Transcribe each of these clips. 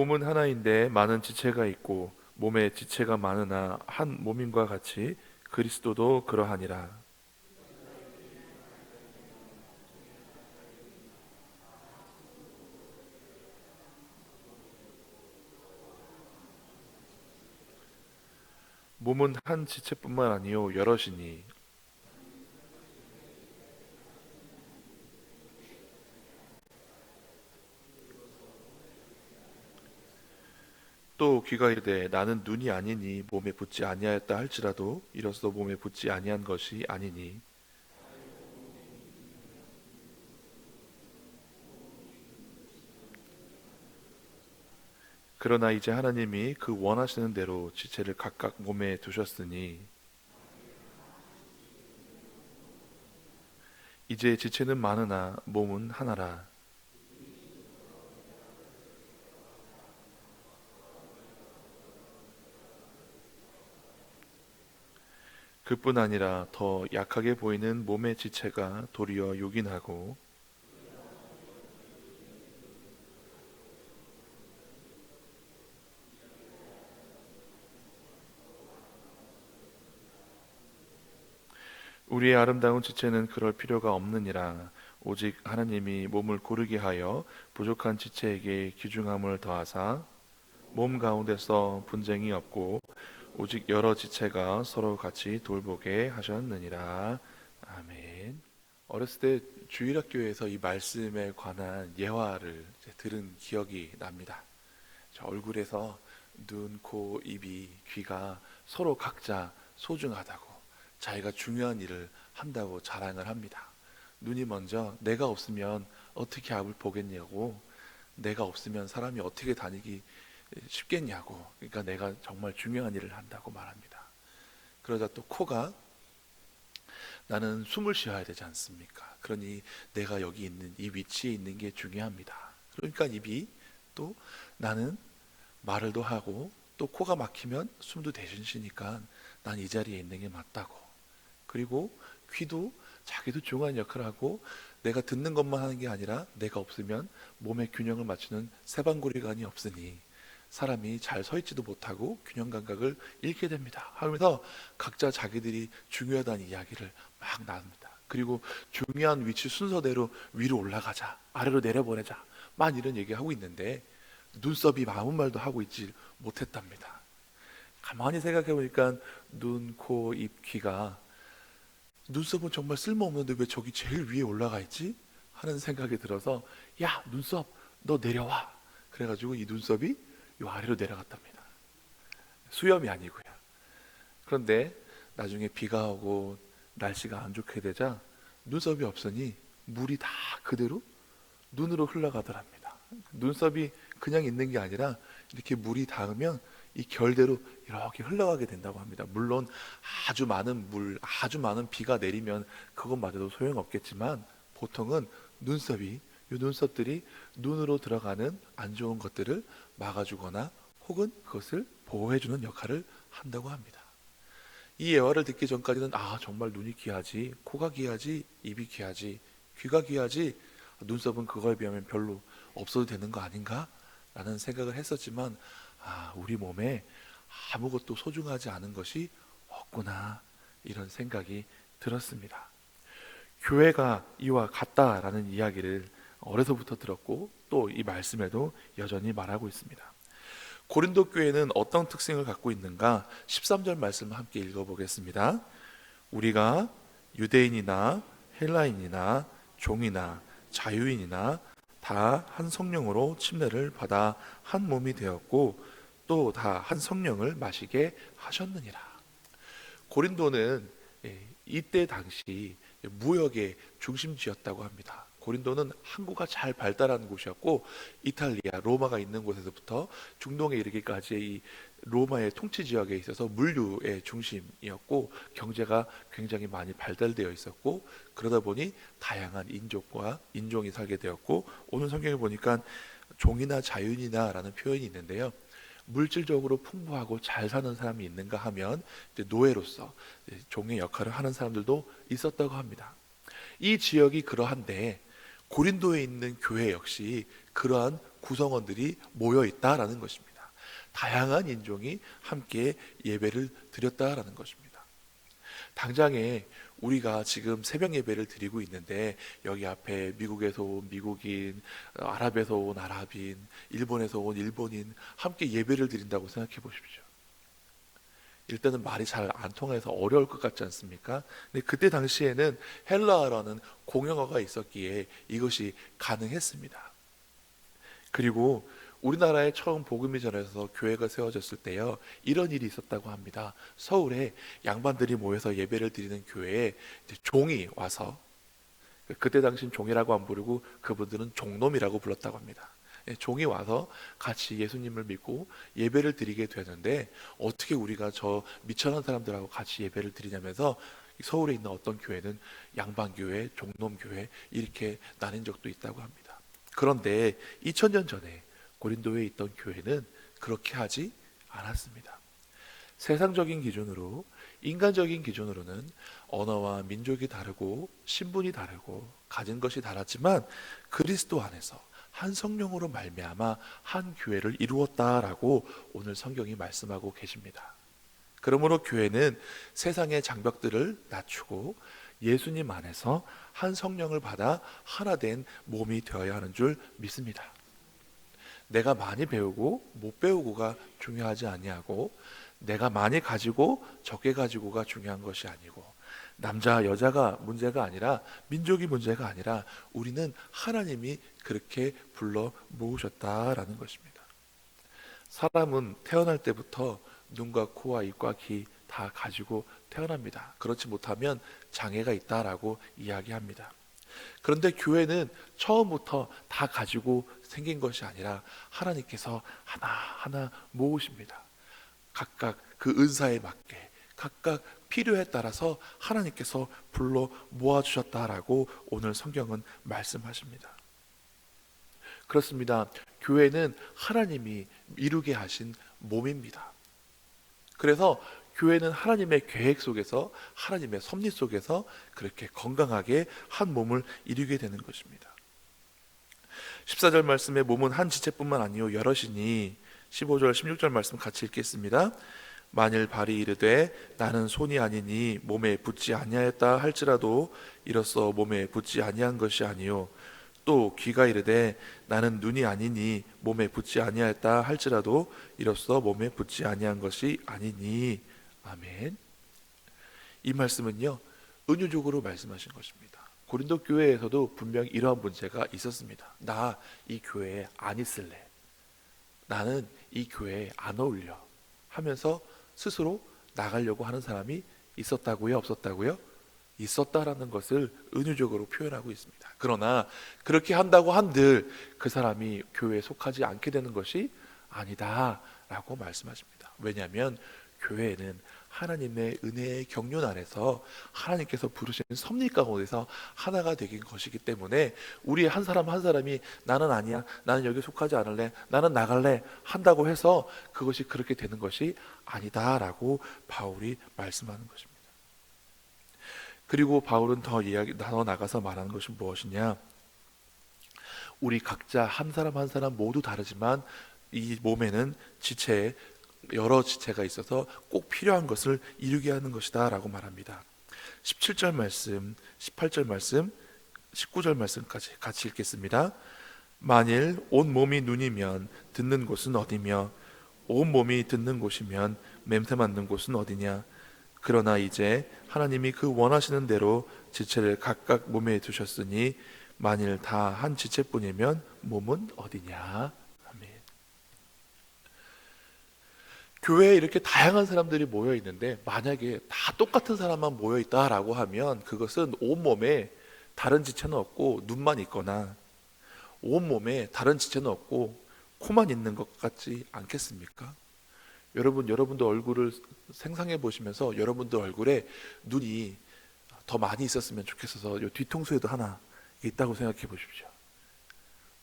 몸은 하나인데 많은 지체가 있고 몸에 지체가 많으나 한 몸임과 같이 그리스도도 그러하니라. 몸은 한 지체뿐만 아니요 여럿이니 또 귀가 이르되 나는 눈이 아니니 몸에 붙지 아니하였다 할지라도 이로써 몸에 붙지 아니한 것이 아니니 그러나 이제 하나님이 그 원하시는 대로 지체를 각각 몸에 두셨으니 이제 지체는 많으나 몸은 하나라. 그뿐 아니라 더 약하게 보이는 몸의 지체가 도리어 요긴하고 우리의 아름다운 지체는 그럴 필요가 없느니라. 오직 하나님이 몸을 고르게 하여 부족한 지체에게 귀중함을 더하사 몸 가운데서 분쟁이 없고 오직 여러 지체가 서로 같이 돌보게 하셨느니라. 아멘. 어렸을 때 주일학교에서 이 말씀에 관한 예화를 이제 들은 기억이 납니다. 저 얼굴에서 눈, 코, 입이, 귀가 서로 각자 소중하다고, 자기가 중요한 일을 한다고 자랑을 합니다. 눈이 먼저 내가 없으면 어떻게 앞을 보겠냐고, 내가 없으면 사람이 어떻게 다니기 쉽겠냐고, 그러니까 내가 정말 중요한 일을 한다고 말합니다. 그러자 또 코가 나는 숨을 쉬어야 되지 않습니까? 그러니 내가 여기 있는 이 위치에 있는 게 중요합니다. 그러니까 입이 또 나는 말을 더 하고 또 코가 막히면 숨도 대신 쉬니까 난 이 자리에 있는 게 맞다고. 그리고 귀도 자기도 중요한 역할을 하고 내가 듣는 것만 하는 게 아니라 내가 없으면 몸의 균형을 맞추는 세방고리관이 없으니 사람이 잘 서 있지도 못하고 균형 감각을 잃게 됩니다 하면서 각자 자기들이 중요하다는 이야기를 막 나눕니다. 그리고 중요한 위치 순서대로 위로 올라가자, 아래로 내려보내자, 만 이런 얘기하고 있는데 눈썹이 아무 말도 하고 있지 못했답니다. 가만히 생각해 보니까 눈, 코, 입, 귀가 눈썹은 정말 쓸모없는데 왜 저기 제일 위에 올라가 있지? 하는 생각이 들어서 야 눈썹 너 내려와. 그래가지고 이 눈썹이 요 아래로 내려갔답니다. 수염이 아니고요. 그런데 나중에 비가 오고 날씨가 안 좋게 되자 눈썹이 없으니 물이 다 그대로 눈으로 흘러가더랍니다. 눈썹이 그냥 있는 게 아니라 이렇게 물이 닿으면 이 결대로 이렇게 흘러가게 된다고 합니다. 물론 아주 많은 물, 아주 많은 비가 내리면 그것마저도 소용없겠지만 보통은 눈썹이, 이 눈썹들이 눈으로 들어가는 안 좋은 것들을 막아주거나 혹은 그것을 보호해주는 역할을 한다고 합니다. 이 예화를 듣기 전까지는 정말 눈이 귀하지, 코가 귀하지, 입이 귀하지, 귀가 귀하지, 눈썹은 그거에 비하면 별로 없어도 되는 거 아닌가? 라는 생각을 했었지만 우리 몸에 아무것도 소중하지 않은 것이 없구나, 이런 생각이 들었습니다. 교회가 이와 같다라는 이야기를 어려서부터 들었고 또 이 말씀에도 여전히 말하고 있습니다. 고린도 교회는 어떤 특징을 갖고 있는가? 13절 말씀을 함께 읽어보겠습니다. 우리가 유대인이나 헬라인이나 종이나 자유인이나 다 한 성령으로 침례를 받아 한 몸이 되었고 또 다 한 성령을 마시게 하셨느니라. 고린도는 이때 당시 무역의 중심지였다고 합니다. 고린도는 항구가 잘 발달한 곳이었고 이탈리아, 로마가 있는 곳에서부터 중동에 이르기까지의 이 로마의 통치 지역에 있어서 물류의 중심이었고 경제가 굉장히 많이 발달되어 있었고 그러다 보니 다양한 인종과 인종이 살게 되었고 오늘 성경에 보니까 종이나 자유인이나라는 표현이 있는데요. 물질적으로 풍부하고 잘 사는 사람이 있는가 하면 이제 노예로서 종의 역할을 하는 사람들도 있었다고 합니다. 이 지역이 그러한데 고린도에 있는 교회 역시 그러한 구성원들이 모여 있다라는 것입니다. 다양한 인종이 함께 예배를 드렸다라는 것입니다. 당장에 우리가 지금 새벽 예배를 드리고 있는데 여기 앞에 미국에서 온 미국인, 아랍에서 온 아랍인, 일본에서 온 일본인 함께 예배를 드린다고 생각해 보십시오. 일단은 말이 잘 안 통해서 어려울 것 같지 않습니까? 근데 그때 당시에는 헬라어라는 공용어가 있었기에 이것이 가능했습니다. 그리고 우리나라에 처음 복음이 전해서 교회가 세워졌을 때요, 이런 일이 있었다고 합니다. 서울에 양반들이 모여서 예배를 드리는 교회에 이제 종이 와서, 그때 당신 종이라고 안 부르고 그분들은 종놈이라고 불렀다고 합니다. 종이 와서 같이 예수님을 믿고 예배를 드리게 되는데, 어떻게 우리가 저 미천한 사람들하고 같이 예배를 드리냐면서 서울에 있는 어떤 교회는 양반교회, 종놈교회 이렇게 나뉜 적도 있다고 합니다. 그런데 2000년 전에 고린도에 있던 교회는 그렇게 하지 않았습니다. 세상적인 기준으로, 인간적인 기준으로는 언어와 민족이 다르고 신분이 다르고 가진 것이 달랐지만 그리스도 안에서 한 성령으로 말미암아 한 교회를 이루었다라고 오늘 성경이 말씀하고 계십니다. 그러므로 교회는 세상의 장벽들을 낮추고 예수님 안에서 한 성령을 받아 하나 된 몸이 되어야 하는 줄 믿습니다. 내가 많이 배우고 못 배우고가 중요하지 아니하고, 내가 많이 가지고 적게 가지고가 중요한 것이 아니고, 남자 여자가 문제가 아니라, 민족이 문제가 아니라 우리는 하나님이 그렇게 불러 모으셨다라는 것입니다. 사람은 태어날 때부터 눈과 코와 입과 귀 다 가지고 태어납니다. 그렇지 못하면 장애가 있다라고 이야기합니다. 그런데 교회는 처음부터 다 가지고 생긴 것이 아니라 하나님께서 하나하나 모으십니다. 각각 그 은사에 맞게, 각각 필요에 따라서 하나님께서 불러 모아주셨다라고 오늘 성경은 말씀하십니다. 그렇습니다. 교회는 하나님이 이루게 하신 몸입니다. 그래서 교회는 하나님의 계획 속에서, 하나님의 섭리 속에서 그렇게 건강하게 한 몸을 이루게 되는 것입니다. 14절 말씀에 몸은 한 지체뿐만 아니요 여럿이니, 15절 16절 말씀 같이 읽겠습니다. 만일 발이 이르되 나는 손이 아니니 몸에 붙지 아니하였다 할지라도 이로써 몸에 붙지 아니한 것이 아니요, 또 귀가 이르되 나는 눈이 아니니 몸에 붙지 아니하였다 할지라도 이로써 몸에 붙지 아니한 것이 아니니. 아멘. 이 말씀은요, 은유적으로 말씀하신 것입니다. 고린도 교회에서도 분명히 이러한 문제가 있었습니다. 나 이 교회에 안 있을래, 나는 이 교회에 안 어울려 하면서 스스로 나가려고 하는 사람이 있었다고요, 없었다고요? 있었다라는 것을 은유적으로 표현하고 있습니다. 그러나 그렇게 한다고 한들 그 사람이 교회에 속하지 않게 되는 것이 아니다라고 말씀하십니다. 왜냐하면 교회는 하나님의 은혜의 경륜 안에서 하나님께서 부르신 섭리 가운데서 하나가 되긴 것이기 때문에, 우리 한 사람 한 사람이 나는 아니야, 나는 여기 속하지 않을래, 나는 나갈래 한다고 해서 그것이 그렇게 되는 것이 아니다라고 바울이 말씀하는 것입니다. 그리고 바울은 더 나가서 말하는 것이 무엇이냐, 우리 각자 한 사람 한 사람 모두 다르지만 이 몸에는 여러 지체가 있어서 꼭 필요한 것을 이루게 하는 것이다 라고 말합니다. 17절 말씀, 18절 말씀, 19절 말씀까지 같이 읽겠습니다. 만일 온 몸이 눈이면 듣는 곳은 어디며 온 몸이 듣는 곳이면 맴새 맡는 곳은 어디냐. 그러나 이제 하나님이 그 원하시는 대로 지체를 각각 몸에 두셨으니 만일 다 한 지체뿐이면 몸은 어디냐. 아멘. 교회에 이렇게 다양한 사람들이 모여 있는데 만약에 다 똑같은 사람만 모여 있다라고 하면 그것은 온몸에 다른 지체는 없고 눈만 있거나 온몸에 다른 지체는 없고 코만 있는 것 같지 않겠습니까? 여러분도 얼굴을 생상해 보시면서 여러분들 얼굴에 눈이 더 많이 있었으면 좋겠어서 요 뒤통수에도 하나 있다고 생각해 보십시오.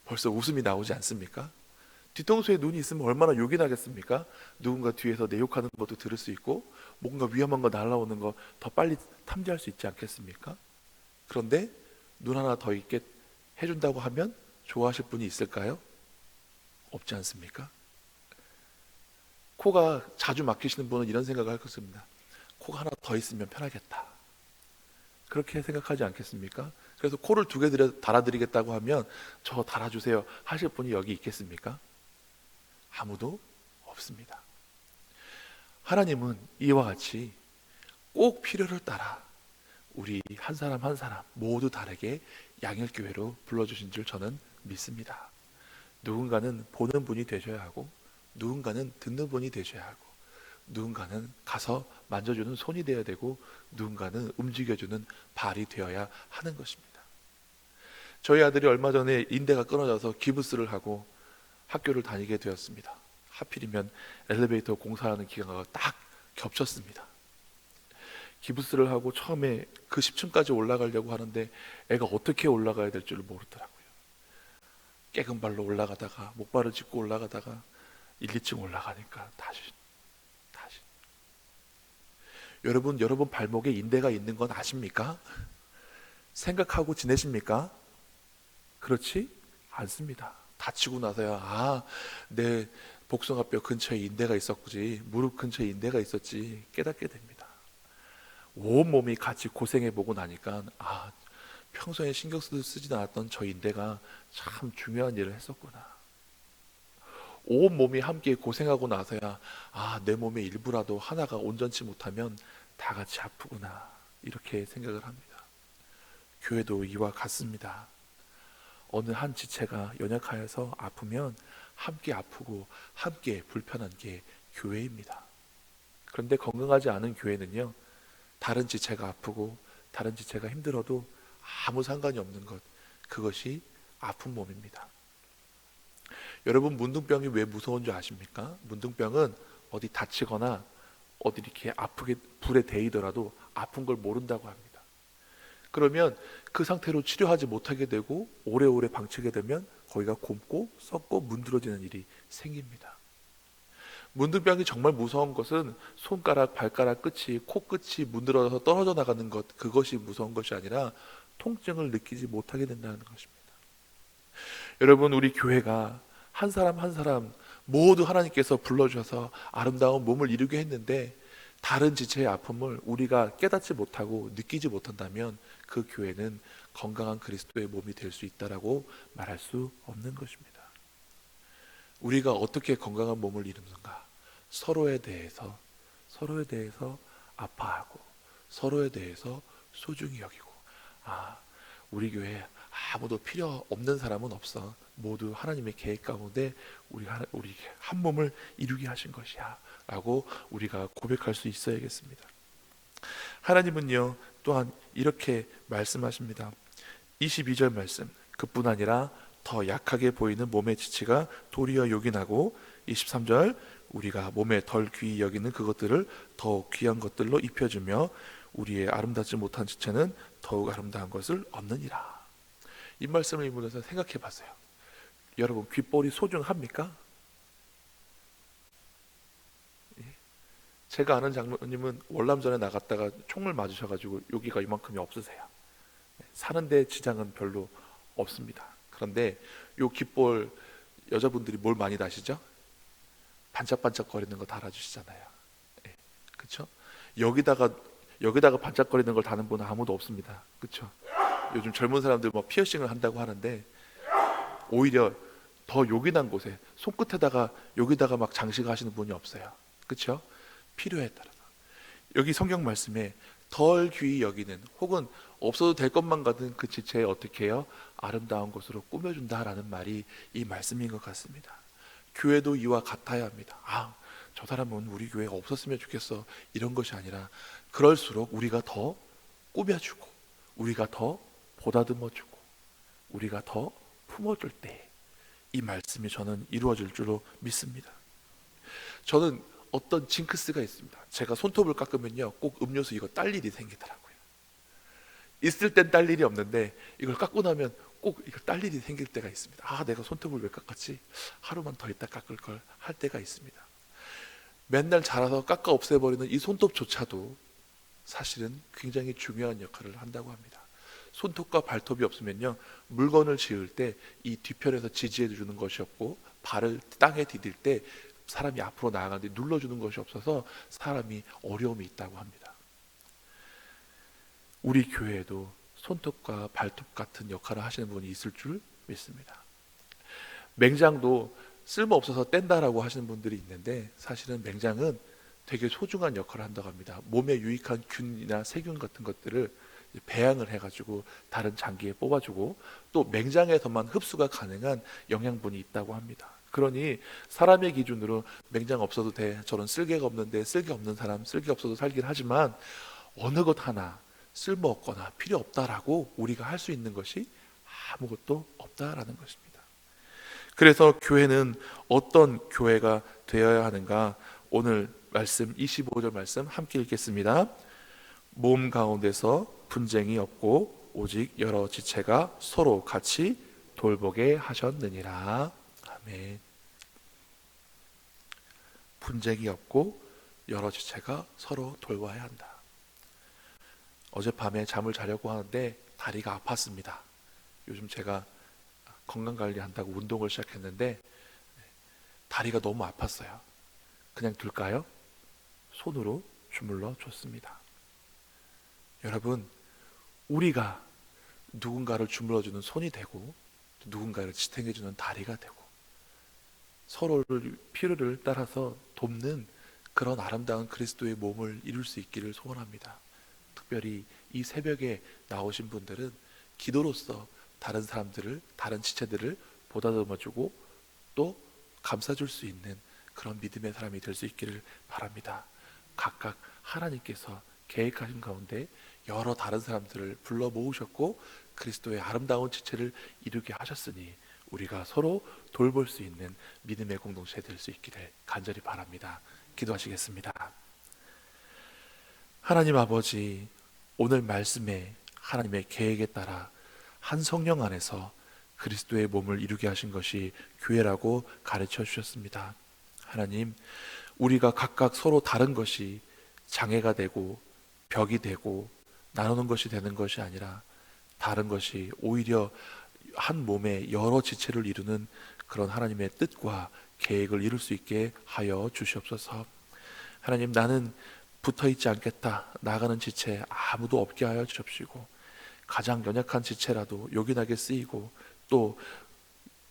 벌써 웃음이 나오지 않습니까? 뒤통수에 눈이 있으면 얼마나 욕이 나겠습니까? 누군가 뒤에서 내 욕하는 것도 들을 수 있고 뭔가 위험한 거 날라오는 거 더 빨리 탐지할 수 있지 않겠습니까? 그런데 눈 하나 더 있게 해준다고 하면 좋아하실 분이 있을까요? 없지 않습니까? 코가 자주 막히시는 분은 이런 생각을 할 것입니다. 코가 하나 더 있으면 편하겠다. 그렇게 생각하지 않겠습니까? 그래서 코를 2개 달아드리겠다고 하면 저 달아주세요 하실 분이 여기 있겠습니까? 아무도 없습니다. 하나님은 이와 같이 꼭 필요를 따라 우리 한 사람 한 사람 모두 다르게 양일교회로 불러주신 줄 저는 믿습니다. 누군가는 보는 분이 되셔야 하고, 누군가는 듣는 분이 되셔야 하고, 누군가는 가서 만져주는 손이 되어야 되고, 누군가는 움직여주는 발이 되어야 하는 것입니다. 저희 아들이 얼마 전에 인대가 끊어져서 기부스를 하고 학교를 다니게 되었습니다. 하필이면 엘리베이터 공사하는 기간과 딱 겹쳤습니다. 기부스를 하고 처음에 그 10층까지 올라가려고 하는데 애가 어떻게 올라가야 될 줄 모르더라고요. 깨금 발로 올라가다가 목발을 짚고 올라가다가 1, 2층 올라가니까 다시 여러분 발목에 인대가 있는 건 아십니까? 생각하고 지내십니까? 그렇지 않습니다. 다치고 나서야 내 복숭아뼈 근처에 인대가 있었지, 무릎 근처에 인대가 있었지 깨닫게 됩니다. 온몸이 같이 고생해보고 나니까 평소에 신경 쓰지 않았던 저 인대가 참 중요한 일을 했었구나. 온몸이 함께 고생하고 나서야 내 몸의 일부라도 하나가 온전치 못하면 다 같이 아프구나, 이렇게 생각을 합니다. 교회도 이와 같습니다. 어느 한 지체가 연약하여서 아프면 함께 아프고 함께 불편한 게 교회입니다. 그런데 건강하지 않은 교회는요, 다른 지체가 아프고 다른 지체가 힘들어도 아무 상관이 없는 것, 그것이 아픈 몸입니다. 여러분, 문둥병이 왜 무서운 줄 아십니까? 문둥병은 어디 다치거나 어디 이렇게 아프게 불에 데이더라도 아픈 걸 모른다고 합니다. 그러면 그 상태로 치료하지 못하게 되고 오래오래 방치게 되면 거기가 곪고 썩고 문드러지는 일이 생깁니다. 문둥병이 정말 무서운 것은 손가락, 발가락 끝이, 코끝이 문드러져서 떨어져 나가는 것, 그것이 무서운 것이 아니라 통증을 느끼지 못하게 된다는 것입니다. 여러분, 우리 교회가 한 사람 한 사람 모두 하나님께서 불러주셔서 아름다운 몸을 이루게 했는데 다른 지체의 아픔을 우리가 깨닫지 못하고 느끼지 못한다면 그 교회는 건강한 그리스도의 몸이 될 수 있다라고 말할 수 없는 것입니다. 우리가 어떻게 건강한 몸을 이루는가? 서로에 대해서 아파하고 서로에 대해서 소중히 여기고, 우리 교회에 아무도 필요 없는 사람은 없어. 모두 하나님의 계획 가운데 우리 한 몸을 이루게 하신 것이야 라고 우리가 고백할 수 있어야겠습니다. 하나님은요 또한 이렇게 말씀하십니다. 22절 말씀, 그뿐 아니라 더 약하게 보이는 몸의 지체가 도리어 요긴하고, 23절, 우리가 몸에 덜 귀히 여기는 그것들을 더욱 귀한 것들로 입혀주며 우리의 아름답지 못한 지체는 더욱 아름다운 것을 얻느니라. 이 말씀을 읽으면서 생각해 봤어요. 여러분, 귓볼이 소중합니까? 제가 아는 장로님은 월남전에 나갔다가 총을 맞으셔가지고 여기가 이만큼이 없으세요. 사는데 지장은 별로 없습니다. 그런데 요 귓볼, 여자분들이 뭘 많이 다시죠? 반짝반짝거리는 거 달아주시잖아요. 그렇죠? 여기다가 반짝거리는 걸 다는 분은 아무도 없습니다. 그렇죠? 요즘 젊은 사람들 뭐 피어싱을 한다고 하는데 오히려 더 요긴한 곳에 손끝에다가 여기다가 막 장식하시는 분이 없어요. 그렇죠? 필요에 따라서 여기 성경 말씀에 덜 귀히 여기는, 혹은 없어도 될 것만 같은 그 지체에 어떻게 해요? 아름다운 것으로 꾸며준다라는 말이 이 말씀인 것 같습니다. 교회도 이와 같아야 합니다. 저 사람은 우리 교회가 없었으면 좋겠어, 이런 것이 아니라 그럴수록 우리가 더 꾸며주고 우리가 더 보다듬어주고 우리가 더 품어줄 때 이 말씀이 저는 이루어질 줄로 믿습니다. 저는 어떤 징크스가 있습니다. 제가 손톱을 깎으면요 꼭 음료수 이거 딸 일이 생기더라고요. 있을 땐 딸 일이 없는데 이걸 깎고 나면 꼭 이걸 딸 일이 생길 때가 있습니다. 내가 손톱을 왜 깎았지? 하루만 더 있다 깎을 걸 할 때가 있습니다. 맨날 자라서 깎아 없애버리는 이 손톱조차도 사실은 굉장히 중요한 역할을 한다고 합니다. 손톱과 발톱이 없으면요 물건을 지을 때 이 뒤편에서 지지해 주는 것이 없고 발을 땅에 디딜 때 사람이 앞으로 나아가는데 눌러주는 것이 없어서 사람이 어려움이 있다고 합니다. 우리 교회에도 손톱과 발톱 같은 역할을 하시는 분이 있을 줄 믿습니다. 맹장도 쓸모없어서 뗀다라고 하시는 분들이 있는데 사실은 맹장은 되게 소중한 역할을 한다고 합니다. 몸에 유익한 균이나 세균 같은 것들을 배양을 해가지고 다른 장기에 뽑아주고 또 맹장에서만 흡수가 가능한 영양분이 있다고 합니다. 그러니 사람의 기준으로 맹장 없어도 돼, 저런 쓸개가 없는데 쓸개 없는 사람 쓸개 없어도 살긴 하지만 어느 것 하나 쓸모없거나 필요 없다라고 우리가 할 수 있는 것이 아무것도 없다라는 것입니다. 그래서 교회는 어떤 교회가 되어야 하는가? 오늘 말씀 25절 말씀 함께 읽겠습니다. 몸 가운데서 분쟁이 없고 오직 여러 지체가 서로 같이 돌보게 하셨느니라. 아멘. 분쟁이 없고 여러 지체가 서로 돌봐야 한다. 어젯밤에 잠을 자려고 하는데 다리가 아팠습니다. 요즘 제가 건강관리한다고 운동을 시작했는데 다리가 너무 아팠어요. 그냥 둘까요? 손으로 주물러 줬습니다. 여러분, 우리가 누군가를 주물러주는 손이 되고 누군가를 지탱해주는 다리가 되고 서로를 필요를 따라서 돕는 그런 아름다운 그리스도의 몸을 이룰 수 있기를 소원합니다. 특별히 이 새벽에 나오신 분들은 기도로서 다른 사람들을, 다른 지체들을 보다듬어주고 또 감싸줄 수 있는 그런 믿음의 사람이 될 수 있기를 바랍니다. 각각 하나님께서 계획하신 가운데 여러 다른 사람들을 불러 모으셨고 그리스도의 아름다운 지체를 이루게 하셨으니 우리가 서로 돌볼 수 있는 믿음의 공동체 될 수 있기를 간절히 바랍니다. 기도하시겠습니다. 하나님 아버지, 오늘 말씀에 하나님의 계획에 따라 한 성령 안에서 그리스도의 몸을 이루게 하신 것이 교회라고 가르쳐 주셨습니다. 하나님, 우리가 각각 서로 다른 것이 장애가 되고 벽이 되고 나누는 것이 되는 것이 아니라 다른 것이 오히려 한 몸의 여러 지체를 이루는 그런 하나님의 뜻과 계획을 이룰 수 있게 하여 주시옵소서. 하나님, 나는 붙어있지 않겠다, 나가는 지체 아무도 없게 하여 주옵시고 가장 연약한 지체라도 요긴하게 쓰이고 또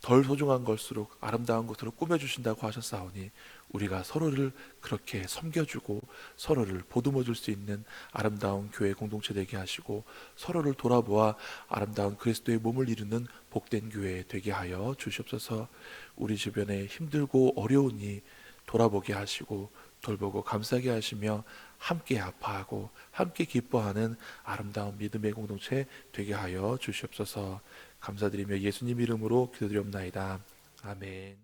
덜 소중한 것일수록 아름다운 것으로 꾸며주신다고 하셨사오니 우리가 서로를 그렇게 섬겨주고 서로를 보듬어줄 수 있는 아름다운 교회 공동체 되게 하시고 서로를 돌아보아 아름다운 그리스도의 몸을 이루는 복된 교회 되게 하여 주시옵소서. 우리 주변에 힘들고 어려우니 돌아보게 하시고 돌보고 감싸게 하시며 함께 아파하고 함께 기뻐하는 아름다운 믿음의 공동체 되게 하여 주시옵소서. 감사드리며 예수님 이름으로 기도드리옵나이다. 아멘.